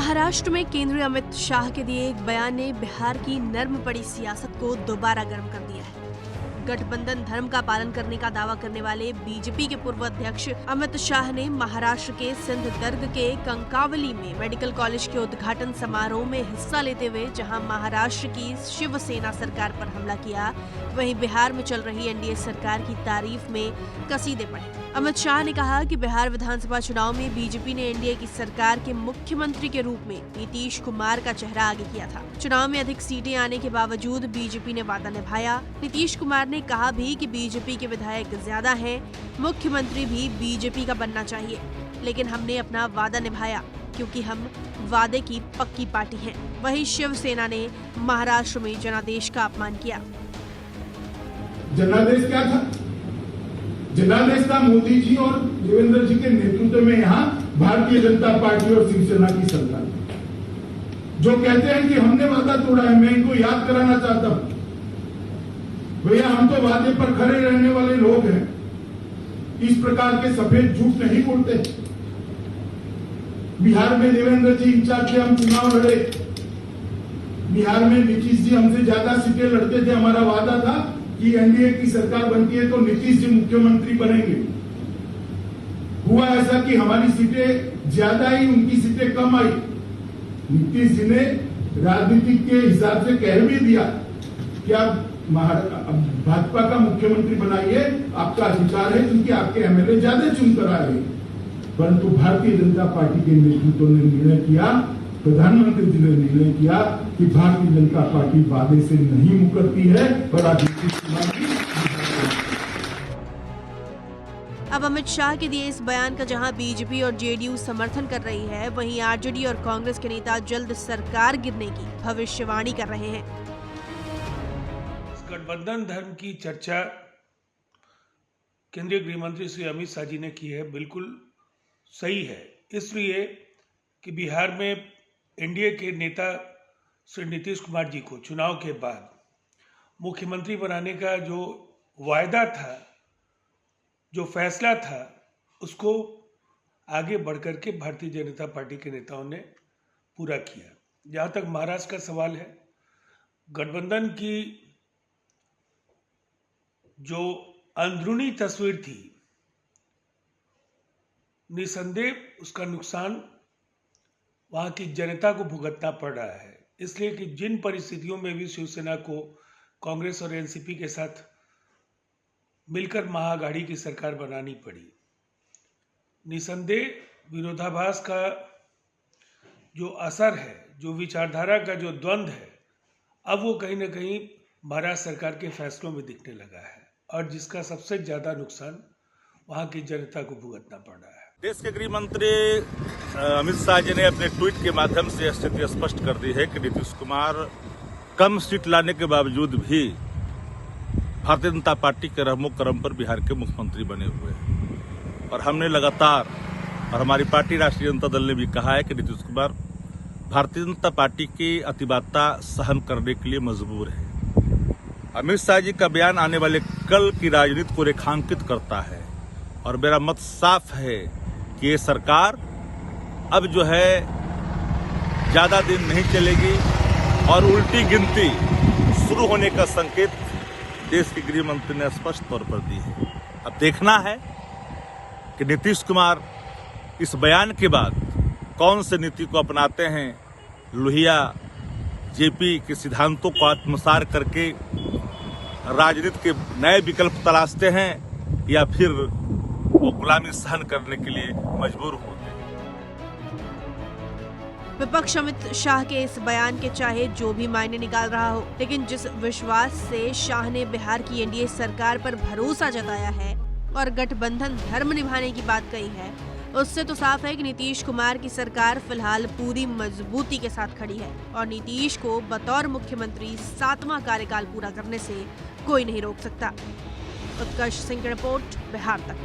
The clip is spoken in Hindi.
महाराष्ट्र में केंद्रीय अमित शाह के दिए एक बयान ने बिहार की नर्म पड़ी सियासत को दोबारा गर्म कर दिया है। गठबंधन धर्म का पालन करने का दावा करने वाले बीजेपी के पूर्व अध्यक्ष अमित शाह ने महाराष्ट्र के सिंधुदुर्ग के कंकावली में मेडिकल कॉलेज के उद्घाटन समारोह में हिस्सा लेते हुए जहां महाराष्ट्र की शिवसेना सरकार पर हमला किया, वहीं बिहार में चल रही एनडीए सरकार की तारीफ में कसीदे पढ़े। अमित शाह ने कहा कि बिहार विधानसभा चुनाव में बीजेपी ने एनडीए की सरकार के मुख्यमंत्री के रूप में नीतीश कुमार का चेहरा आगे किया था। चुनाव में अधिक सीटें आने के बावजूद बीजेपी ने वादा निभाया। नीतीश कुमार ने कहा भी कि बीजेपी के विधायक ज्यादा हैं, मुख्यमंत्री भी बीजेपी का बनना चाहिए, लेकिन हमने अपना वादा निभाया क्योंकि हम वादे की पक्की पार्टी हैं। वहीं शिवसेना ने महाराष्ट्र में जनादेश का अपमान किया। जनादेश क्या था? जनादेश था मोदी जी और देवेंद्र जी के नेतृत्व में यहाँ भारतीय जनता पार्टी और शिवसेना की सरकार, जो कहते हैं कि हमने वादा तोड़ा है। मैं इनको याद कराना चाहता हूं, भैया हम तो वादे पर खड़े रहने वाले लोग हैं। इस प्रकार के सफेद झूठ नहीं बोलते। बिहार में देवेंद्र जी इंचार्ज थे, हम चुनाव लड़े। बिहार में नीतीश जी हमसे ज्यादा सीटें लड़ते थे। हमारा वादा था कि एनडीए की सरकार बनती है तो नीतीश जी मुख्यमंत्री बनेंगे। हुआ ऐसा कि हमारी सीटें ज्यादा आई, उनकी सीटें कम आई। नीतीश जी ने राजनीति के हिसाब से कह भी दिया कि आप भाजपा का मुख्यमंत्री बनाइए, आपका अधिकार है क्योंकि आपके एमएलए ज्यादा चुनकर आए। परंतु भारतीय जनता पार्टी के नेतृत्व ने निर्णय किया, प्रधानमंत्री जी ने निर्णय किया कि भारतीय जनता पार्टी वादे से नहीं मुकरती है और राजनीतिक अब अमित शाह के दिए इस बयान का जहां बीजेपी और जेडीयू समर्थन कर रही है, वहीं आरजेडी और कांग्रेस के नेता जल्द सरकार गिरने की भविष्यवाणी कर रहे हैं। गठबंधन धर्म की चर्चा केंद्रीय गृह मंत्री श्री अमित शाह जी ने की है, बिल्कुल सही है। इसलिए कि बिहार में एनडीए के नेता श्री नीतीश कुमार जी को चुनाव के बाद मुख्यमंत्री बनाने का जो वायदा था, जो फैसला था, उसको आगे बढ़कर के भारतीय जनता पार्टी के नेताओं ने पूरा किया। जहां तक महाराष्ट्र का सवाल है, गठबंधन की जो अंदरूनी तस्वीर थी, निसंदेह उसका नुकसान वहां की जनता को भुगतना पड़ रहा है। इसलिए कि जिन परिस्थितियों में भी शिवसेना को कांग्रेस और एनसीपी के साथ मिलकर महाअघाड़ी की सरकार बनानी पड़ी, निसंदेह विरोधाभास का जो असर है, जो विचारधारा का जो द्वंद्व है, अब वो कहीं ना कहीं महाराष्ट्र सरकार के फैसलों में दिखने लगा है और जिसका सबसे ज्यादा नुकसान वहां की जनता को भुगतना पड़ रहा है। देश के गृह मंत्री अमित शाह जी ने अपने ट्वीट के माध्यम से स्थिति स्पष्ट कर दी है कि नीतीश कुमार कम सीट लाने के बावजूद भी भारतीय जनता पार्टी के रहमो करम पर बिहार के मुख्यमंत्री बने हुए हैं। और हमने लगातार, और हमारी पार्टी राष्ट्रीय जनता दल ने भी कहा है कि नीतीश कुमार भारतीय जनता पार्टी की अतिवादता सहन करने के लिए मजबूर है। अमित शाह जी का बयान आने वाले कल की राजनीति को रेखांकित करता है और मेरा मत साफ है कि ये सरकार अब जो है ज्यादा दिन नहीं चलेगी और उल्टी गिनती शुरू होने का संकेत देश के गृह मंत्री ने स्पष्ट तौर पर दी है। अब देखना है कि नीतीश कुमार इस बयान के बाद कौन से नीति को अपनाते हैं, लोहिया जेपी के सिद्धांतों को आत्मसात करके राजनीति के नए विकल्प तलाशते हैं या फिर वो गुलामी सहन करने के लिए मजबूर होते हैं। विपक्ष अमित शाह के इस बयान के चाहे जो भी मायने निकाल रहा हो, लेकिन जिस विश्वास से शाह ने बिहार की एनडीए सरकार पर भरोसा जताया है और गठबंधन धर्म निभाने की बात कही है, उससे तो साफ है कि नीतीश कुमार की सरकार फिलहाल पूरी मजबूती के साथ खड़ी है और नीतीश को बतौर मुख्यमंत्री 7वां कार्यकाल पूरा करने से कोई नहीं रोक सकता। उत्कर्ष सिंह की रिपोर्ट, बिहार तक।